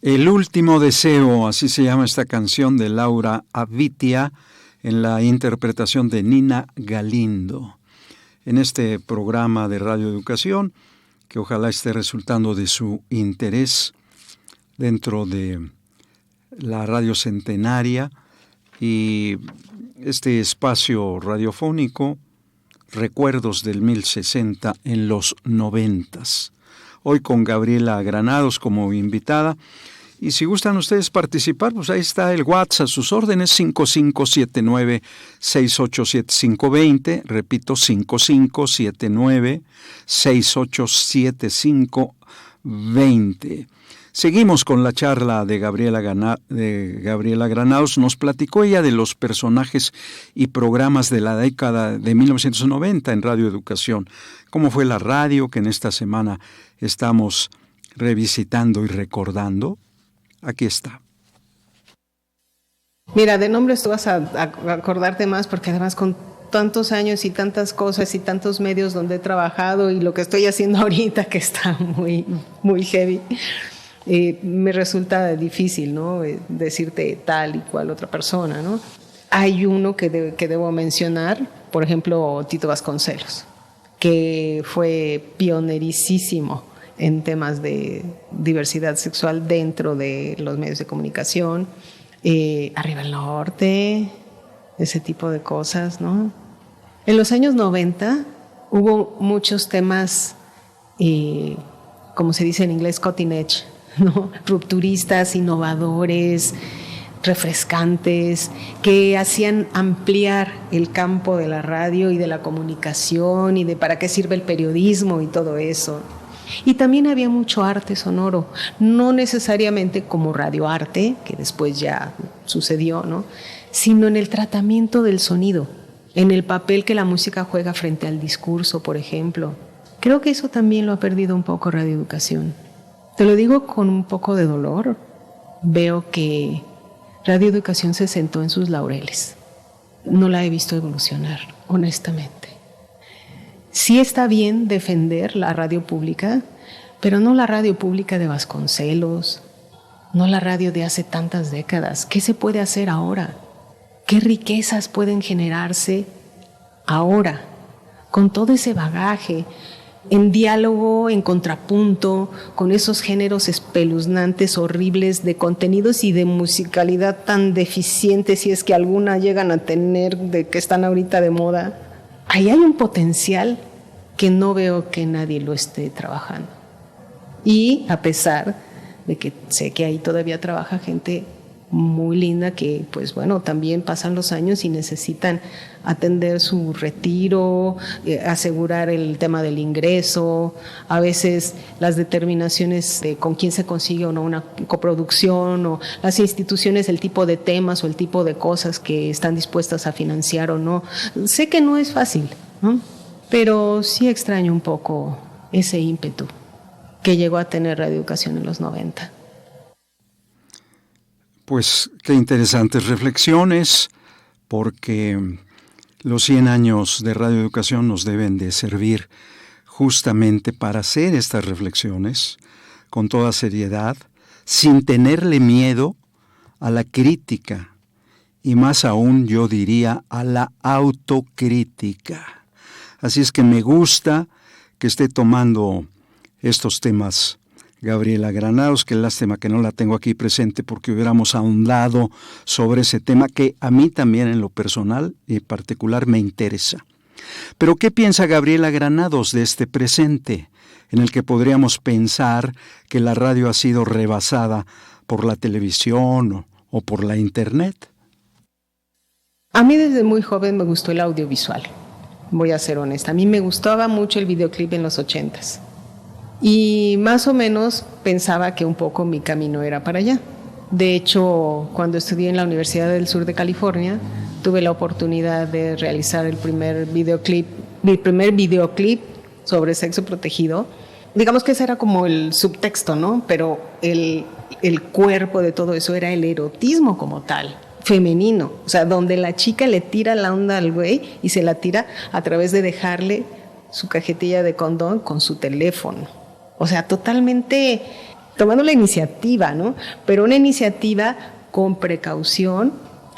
El último deseo, así se llama esta canción de Laura Avitia, en la interpretación de Nina Galindo. En este programa de Radio Educación, que ojalá esté resultando de su interés dentro de la Radio Centenaria y este espacio radiofónico, Recuerdos del 1060 en los 90s. Hoy con Gabriela Granados como invitada. Y si gustan ustedes participar, pues ahí está el WhatsApp a sus órdenes, 5579-687520, repito, 5579-687520. Seguimos con la charla de Gabriela Granados. Nos platicó ella de los personajes y programas de la década de 1990 en Radio Educación. Cómo fue la radio que en esta semana estamos revisitando y recordando. Aquí está. Mira, de nombres tú vas a acordarte más porque además con tantos años y tantas cosas y tantos medios donde he trabajado y lo que estoy haciendo ahorita que está muy, muy heavy, me resulta difícil, ¿no? Decirte tal y cual otra persona, ¿no? Hay uno que debo mencionar, por ejemplo, Tito Vasconcelos, que fue pionerísimo en temas de diversidad sexual dentro de los medios de comunicación, Arriba el Norte, ese tipo de cosas, ¿no? En los años 90 hubo muchos temas, como se dice en inglés, cutting edge, ¿no? Rupturistas, innovadores, refrescantes, que hacían ampliar el campo de la radio y de la comunicación y de para qué sirve el periodismo y todo eso. Y también había mucho arte sonoro, no necesariamente como radioarte, que después ya sucedió, ¿no? Sino en el tratamiento del sonido, en el papel que la música juega frente al discurso, por ejemplo. Creo que eso también lo ha perdido un poco Radio Educación. Te lo digo con un poco de dolor. Veo que Radio Educación se sentó en sus laureles. No la he visto evolucionar, honestamente. Sí está bien defender la radio pública, pero no la radio pública de Vasconcelos, no la radio de hace tantas décadas. ¿Qué se puede hacer ahora? ¿Qué riquezas pueden generarse ahora con todo ese bagaje, en diálogo, en contrapunto, con esos géneros espeluznantes, horribles de contenidos y de musicalidad tan deficientes, si es que alguna llegan a tener, de que están ahorita de moda? Ahí hay un potencial que no veo que nadie lo esté trabajando. Y a pesar de que sé que ahí todavía trabaja gente muy linda que, pues bueno, también pasan los años y necesitan atender su retiro, asegurar el tema del ingreso, a veces las determinaciones de con quién se consigue o no una coproducción, o las instituciones, el tipo de temas o el tipo de cosas que están dispuestas a financiar o no. Sé que no es fácil, ¿no? Pero sí extraño un poco ese ímpetu que llegó a tener Radio Educación en los 90. Pues qué interesantes reflexiones, porque los 100 años de Radio Educación nos deben de servir justamente para hacer estas reflexiones con toda seriedad, sin tenerle miedo a la crítica y más aún, yo diría, a la autocrítica. Así es que me gusta que esté tomando estos temas Gabriela Granados, qué lástima que no la tengo aquí presente porque hubiéramos ahondado sobre ese tema que a mí también en lo personal y particular me interesa. Pero ¿qué piensa Gabriela Granados de este presente en el que podríamos pensar que la radio ha sido rebasada por la televisión o por la internet? A mí desde muy joven me gustó el audiovisual, voy a ser honesta. A mí me gustaba mucho el videoclip en los 80s. Y más o menos pensaba que un poco mi camino era para allá. De hecho, cuando estudié en la Universidad del Sur de California, tuve la oportunidad de realizar mi primer videoclip sobre sexo protegido. Digamos que ese era como el subtexto, ¿no? Pero el cuerpo de todo eso era el erotismo como tal, femenino. O sea, donde la chica le tira la onda al güey y se la tira a través de dejarle su cajetilla de condón con su teléfono. O sea, totalmente tomando la iniciativa, ¿no? Pero una iniciativa con precaución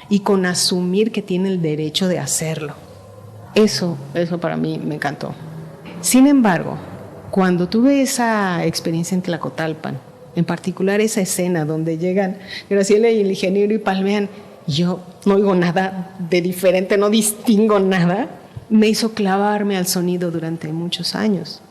y con asumir que tiene el derecho de hacerlo. Eso para mí me encantó. Sin embargo, cuando tuve esa experiencia en Tlacotalpan, en particular esa escena donde llegan Graciela y el ingeniero y palmean, yo no oigo nada de diferente, no distingo nada, me hizo clavarme al sonido durante muchos años.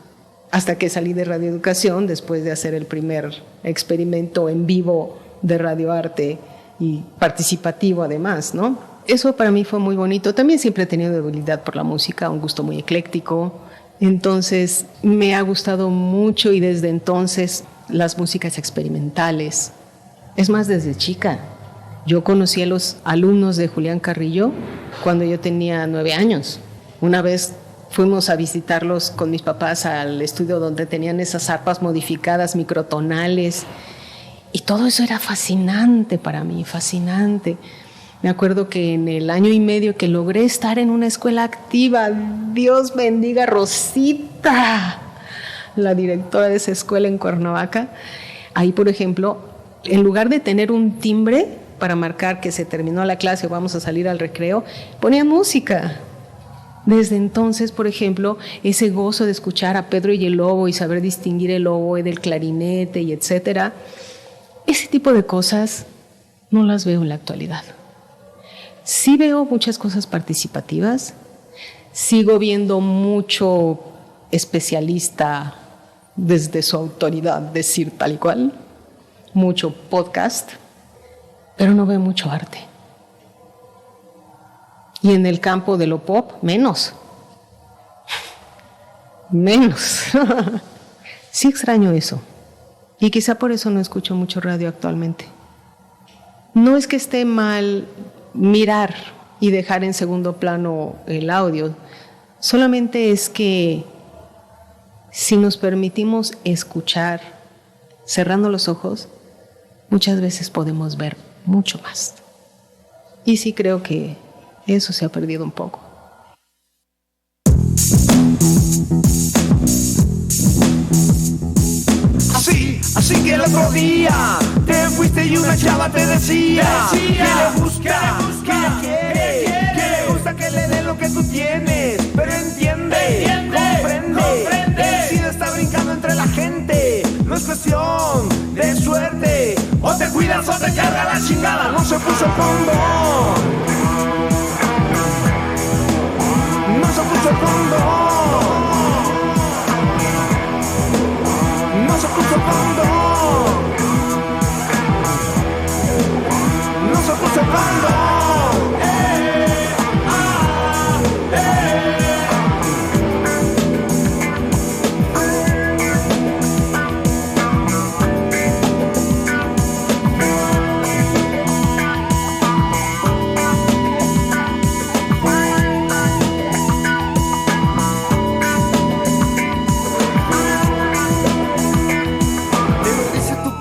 Hasta que salí de Radio Educación, después de hacer el primer experimento en vivo de radioarte y participativo además, ¿no? Eso para mí fue muy bonito. También siempre he tenido debilidad por la música, un gusto muy ecléctico. Entonces me ha gustado mucho y desde entonces las músicas experimentales. Es más, desde chica. Yo conocí a los alumnos de Julián Carrillo cuando yo tenía 9 años. Una vez fuimos a visitarlos con mis papás al estudio donde tenían esas arpas modificadas, microtonales, y todo eso era fascinante para mí, fascinante. Me acuerdo que en el año y medio que logré estar en una escuela activa, Dios bendiga a Rosita, la directora de esa escuela en Cuernavaca, ahí por ejemplo, en lugar de tener un timbre para marcar que se terminó la clase o vamos a salir al recreo, ponía música. Desde entonces, por ejemplo, ese gozo de escuchar a Pedro y el Lobo y saber distinguir el oboe del clarinete y etcétera, ese tipo de cosas no las veo en la actualidad. Sí veo muchas cosas participativas, sigo viendo mucho especialista desde su autoridad decir tal y cual, mucho podcast, pero no veo mucho arte. Y en el campo de lo pop, menos. Sí extraño eso. Y quizá por eso no escucho mucho radio actualmente. No es que esté mal mirar y dejar en segundo plano el audio. Solamente es que si nos permitimos escuchar, cerrando los ojos, muchas veces podemos ver mucho más. Y sí creo que eso se ha perdido un poco. Así que el otro día te fuiste y una chava te decía que le busca, que le gusta que le dé lo que tú tienes, pero entiende, comprende, decide estar brincando entre la gente, no es cuestión de suerte, o te cuidas o te carga la chingada, no se puso condón, no se puso condón, no se puso condón.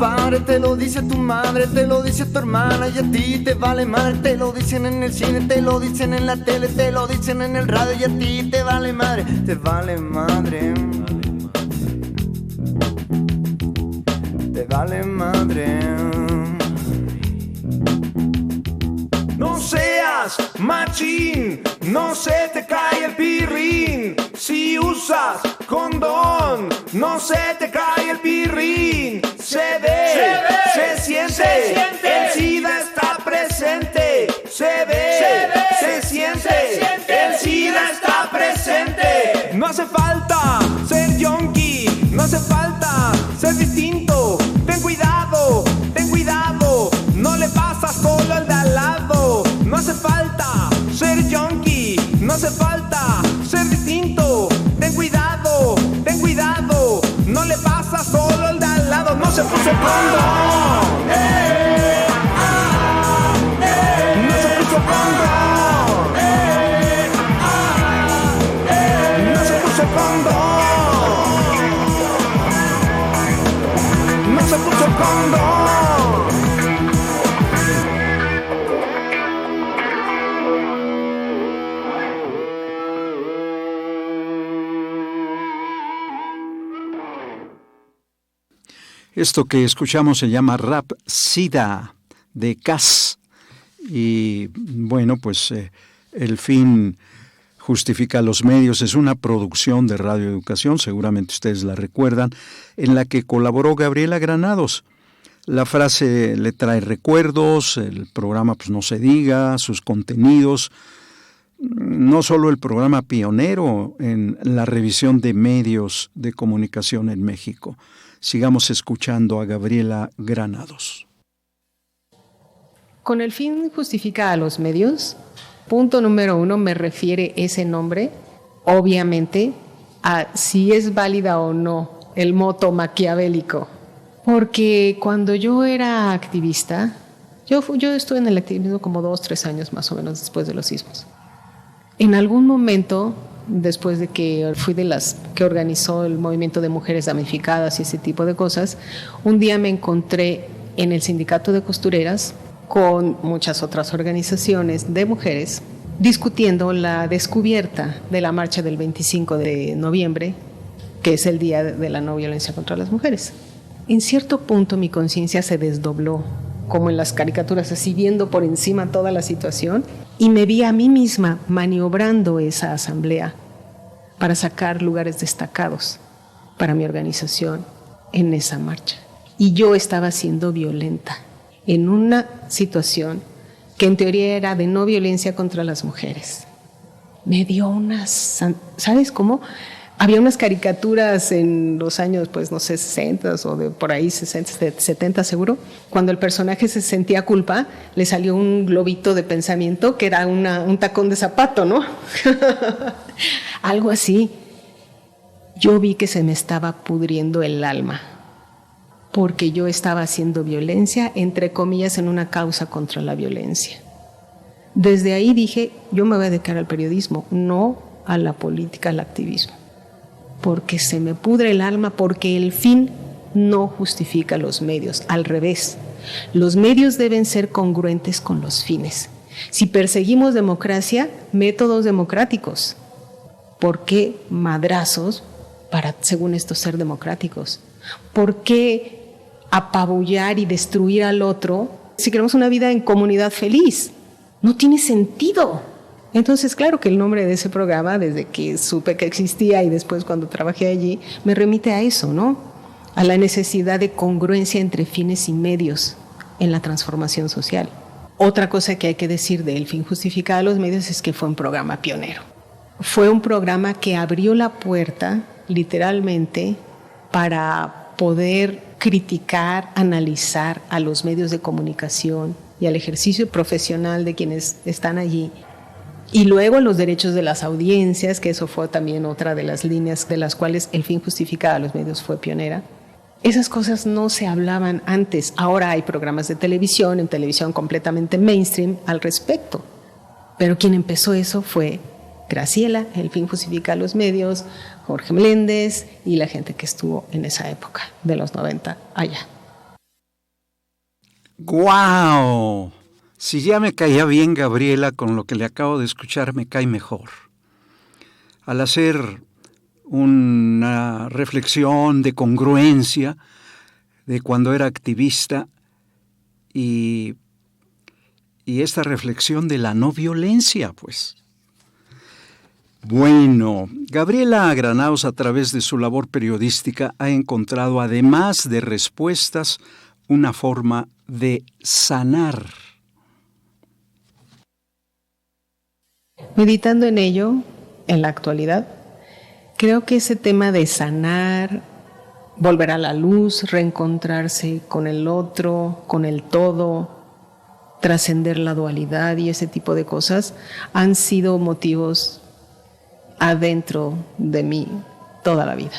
padre, te lo dice tu madre, te lo dice tu hermana y a ti te vale madre. Te lo dicen en el cine, te lo dicen en la tele, te lo dicen en el radio y a ti te vale madre, te vale madre. Te vale madre. No seas machín, no se te cae el pirrín. Si usas condón, no se te cae el pirrín. Se ve, se siente, el SIDA está presente. Se ve, se siente, el SIDA está presente. No hace falta ser yonki, no hace falta ser distinto. Ten cuidado, no le pasas solo al de al lado. No hace falta ser yonki, no hace falta ser distinto. Ten cuidado, no le pasas solo al de al lado. No se puso condón, no se puso condón, no se puso condón, no se puso condón. Esto que escuchamos se llama Rap SIDA de Cass. Y bueno, pues el fin justifica los medios. Es una producción de Radio Educación, seguramente ustedes la recuerdan, en la que colaboró Gabriela Granados. La frase le trae recuerdos, el programa pues no se diga, sus contenidos. No solo el programa pionero en la revisión de medios de comunicación en México. Sigamos escuchando a Gabriela Granados. Con el fin justifica a los medios. Punto número 1, me refiere ese nombre, obviamente, a si es válida o no el moto maquiavélico. Porque cuando yo era activista, yo estuve en el activismo como 2-3 años más o menos después de los sismos. En algún momento, después de que fui de las que organizó el movimiento de mujeres damnificadas y ese tipo de cosas, un día me encontré en el sindicato de costureras con muchas otras organizaciones de mujeres discutiendo la descubierta de la marcha del 25 de noviembre, que es el Día de la No Violencia contra las Mujeres. En cierto punto mi conciencia se desdobló, como en las caricaturas, así viendo por encima toda la situación, y me vi a mí misma maniobrando esa asamblea para sacar lugares destacados para mi organización en esa marcha. Y yo estaba siendo violenta en una situación que en teoría era de no violencia contra las mujeres. Me dio unas, ¿sabes cómo? Había unas caricaturas en los años, pues no sé, 60 o de por ahí 60, 70 seguro. Cuando el personaje se sentía culpa, le salió un globito de pensamiento que era un tacón de zapato, ¿no? Algo así. Yo vi que se me estaba pudriendo el alma, porque yo estaba haciendo violencia, entre comillas, en una causa contra la violencia. Desde ahí dije, yo me voy a dedicar al periodismo, no a la política, al activismo. Porque se me pudre el alma, porque el fin no justifica los medios, al revés. Los medios deben ser congruentes con los fines. Si perseguimos democracia, métodos democráticos. ¿Por qué madrazos para, según esto, ser democráticos? ¿Por qué apabullar y destruir al otro si queremos una vida en comunidad feliz? No tiene sentido. Entonces, claro que el nombre de ese programa, desde que supe que existía y después cuando trabajé allí, me remite a eso, ¿no? A la necesidad de congruencia entre fines y medios en la transformación social. Otra cosa que hay que decir de El fin justifica a los medios es que fue un programa pionero. Fue un programa que abrió la puerta, literalmente, para poder criticar, analizar a los medios de comunicación y al ejercicio profesional de quienes están allí. Y luego los derechos de las audiencias, que eso fue también otra de las líneas de las cuales El fin justifica a los medios fue pionera. Esas cosas no se hablaban antes. Ahora hay programas de televisión, en televisión completamente mainstream al respecto. Pero quien empezó eso fue Graciela, El fin justifica a los medios, Jorge Meléndez y la gente que estuvo en esa época, de los 90 allá. ¡Guau! Si ya me caía bien Gabriela, con lo que le acabo de escuchar me cae mejor. Al hacer una reflexión de congruencia de cuando era activista y esta reflexión de la no violencia, pues. Bueno, Gabriela Granados, a través de su labor periodística, ha encontrado, además de respuestas, una forma de sanar. Meditando en ello, en la actualidad, creo que ese tema de sanar, volver a la luz, reencontrarse con el otro, con el todo, trascender la dualidad y ese tipo de cosas han sido motivos adentro de mí toda la vida.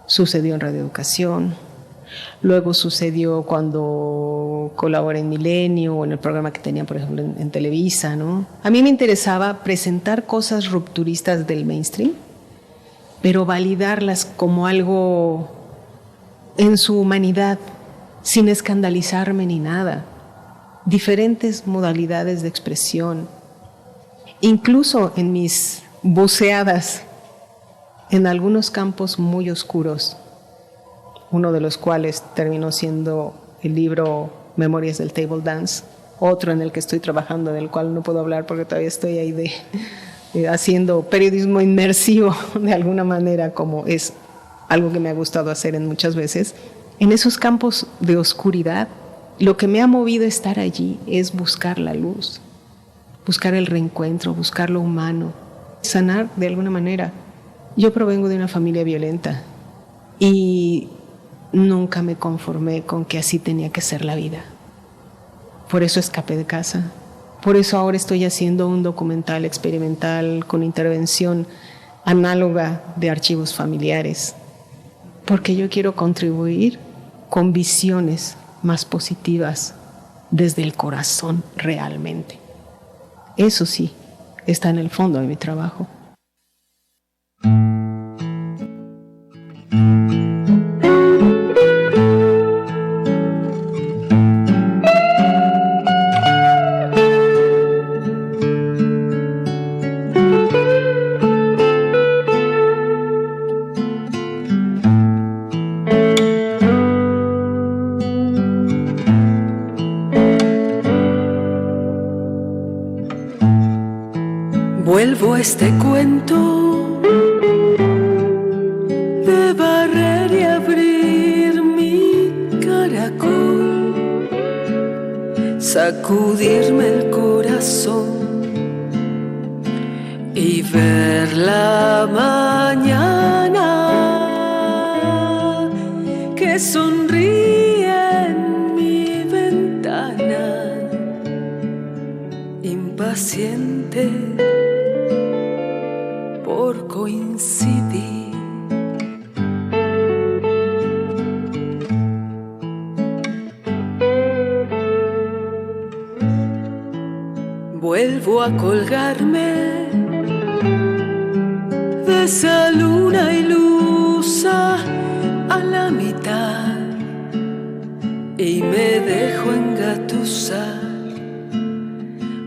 Sucedió en Radio Educación, luego sucedió cuando colaboré en Milenio o en el programa que tenía, por ejemplo, en Televisa, ¿no? A mí me interesaba presentar cosas rupturistas del mainstream, pero validarlas como algo en su humanidad, sin escandalizarme ni nada. Diferentes modalidades de expresión, incluso en mis buceadas en algunos campos muy oscuros, uno de los cuales terminó siendo el libro Memorias del Table Dance, otro en el que estoy trabajando, del cual no puedo hablar porque todavía estoy ahí haciendo periodismo inmersivo de alguna manera, como es algo que me ha gustado hacer en muchas veces. En esos campos de oscuridad, lo que me ha movido a estar allí es buscar la luz, buscar el reencuentro, buscar lo humano, sanar de alguna manera. Yo provengo de una familia violenta y nunca me conformé con que así tenía que ser la vida. Por eso escapé de casa. Por eso ahora estoy haciendo un documental experimental con intervención análoga de archivos familiares. Porque yo quiero contribuir con visiones más positivas desde el corazón realmente. Eso sí, está en el fondo de mi trabajo. Vuelvo a este cuento de barrer y abrir mi caracol, sacudirme el corazón y ver la mañana que sonríe en mi ventana, impaciente por coincidir. Vuelvo a colgarme de esa luna ilusa a la mitad y me dejo engatusar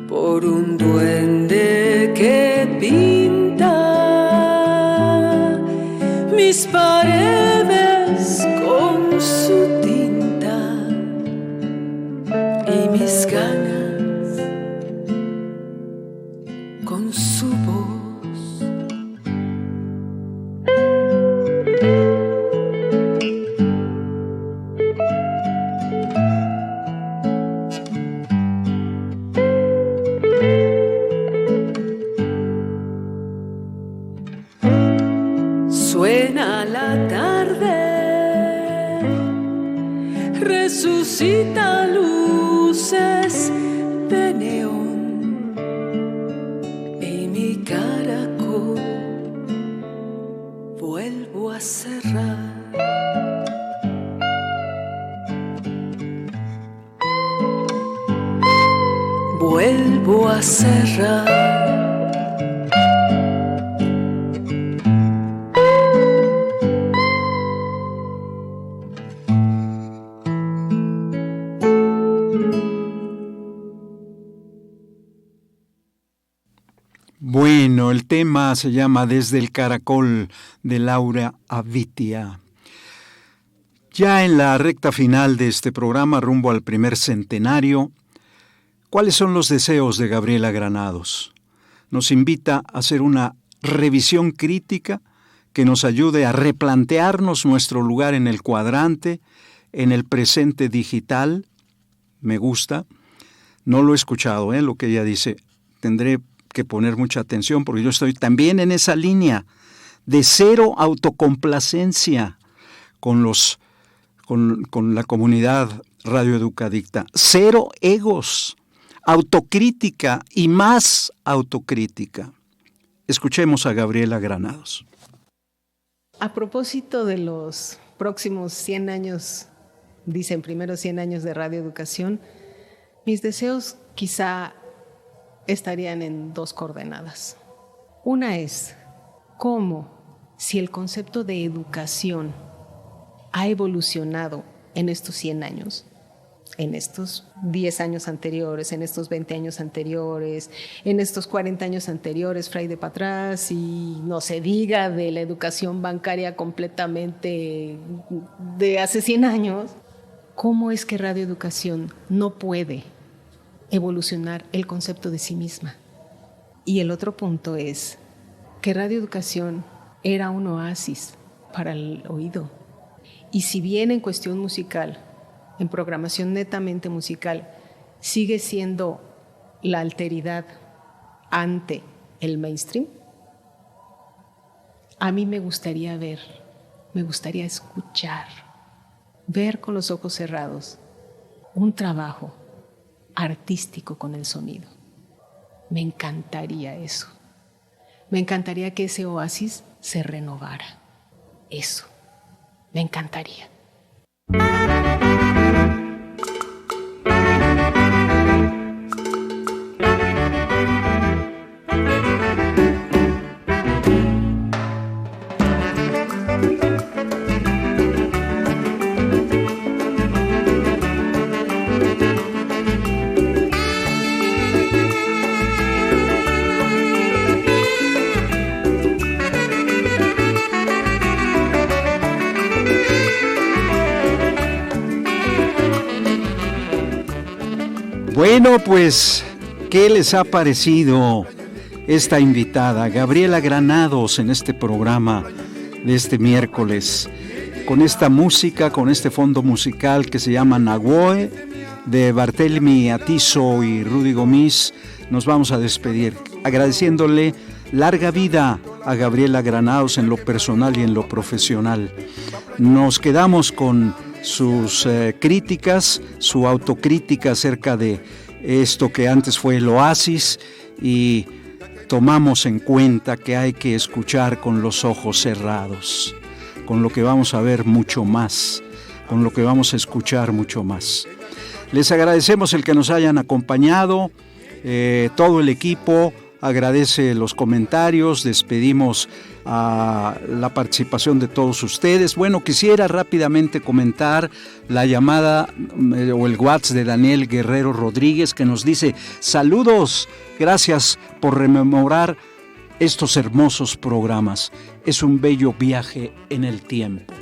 por un duende que pinta mis paredes con su tinta y mis ganas con su voz. Suena la tarde, resucita luces de neón y mi caracol vuelvo a cerrar. Vuelvo a cerrar. el tema se llama Desde el Caracol, de Laura Avitia. Ya en la recta final de este programa, rumbo al primer centenario, ¿cuáles son los deseos de Gabriela Granados? Nos invita a hacer una revisión crítica que nos ayude a replantearnos nuestro lugar en el cuadrante, en el presente digital. Me gusta. No lo he escuchado, lo que ella dice. Tendré que poner mucha atención porque yo estoy también en esa línea de cero autocomplacencia con la comunidad radioeducadicta. Cero egos, autocrítica y más autocrítica. Escuchemos a Gabriela Granados. A propósito de los próximos 100 años, dicen primeros 100 años de radioeducación, mis deseos quizá estarían en dos coordenadas. Una es cómo, si el concepto de educación ha evolucionado en estos 100 años, en estos 10 años anteriores, en estos 20 años anteriores, en estos 40 años anteriores, Friday para atrás, y no se diga de la educación bancaria completamente de hace 100 años, ¿cómo es que radioeducación no puede evolucionar el concepto de sí misma? Y el otro punto es que radioeducación era un oasis para el oído. Y si bien en cuestión musical, en programación netamente musical, sigue siendo la alteridad ante el mainstream, a mí me gustaría escuchar, ver con los ojos cerrados un trabajo artístico con el sonido. Me encantaría eso. Me encantaría que ese oasis se renovara. Eso. Me encantaría. Bueno, pues, ¿qué les ha parecido esta invitada, Gabriela Granados, en este programa de este miércoles? Con esta música, con este fondo musical que se llama Nagoe, de Barthelemy Atiso y Rudy Gomis, nos vamos a despedir agradeciéndole larga vida a Gabriela Granados en lo personal y en lo profesional. Nos quedamos con sus críticas, su autocrítica acerca de esto que antes fue el oasis, y tomamos en cuenta que hay que escuchar con los ojos cerrados, con lo que vamos a ver mucho más, con lo que vamos a escuchar mucho más. Les agradecemos el que nos hayan acompañado, todo el equipo agradece los comentarios, despedimos a la participación de todos ustedes. Bueno, quisiera rápidamente comentar la llamada o el WhatsApp de Daniel Guerrero Rodríguez, que nos dice: saludos, gracias por rememorar estos hermosos programas, es un bello viaje en el tiempo.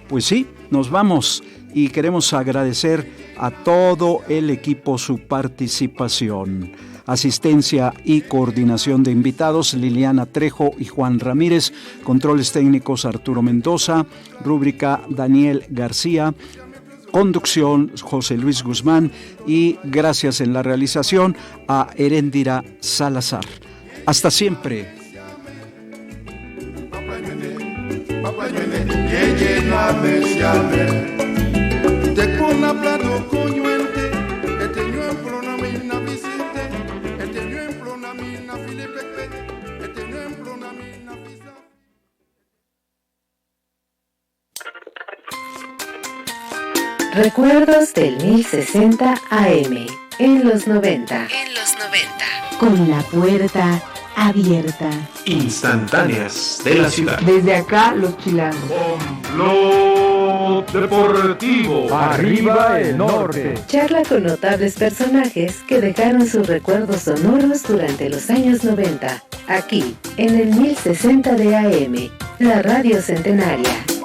Pues sí, nos vamos y queremos agradecer a todo el equipo su participación. Asistencia y coordinación de invitados, Liliana Trejo y Juan Ramírez. Controles técnicos, Arturo Mendoza. Rúbrica, Daniel García. Conducción, José Luis Guzmán. Y gracias en la realización a Heréndira Salazar. Hasta siempre. Recuerdos del 1060 AM en los 90. Con la puerta abierta. Instantáneas de la ciudad. Desde acá, los chilangos. Complot deportivo. Arriba el norte. Charla con notables personajes que dejaron sus recuerdos sonoros durante los años 90. aquí en el 1060 de AM, la Radio Centenaria.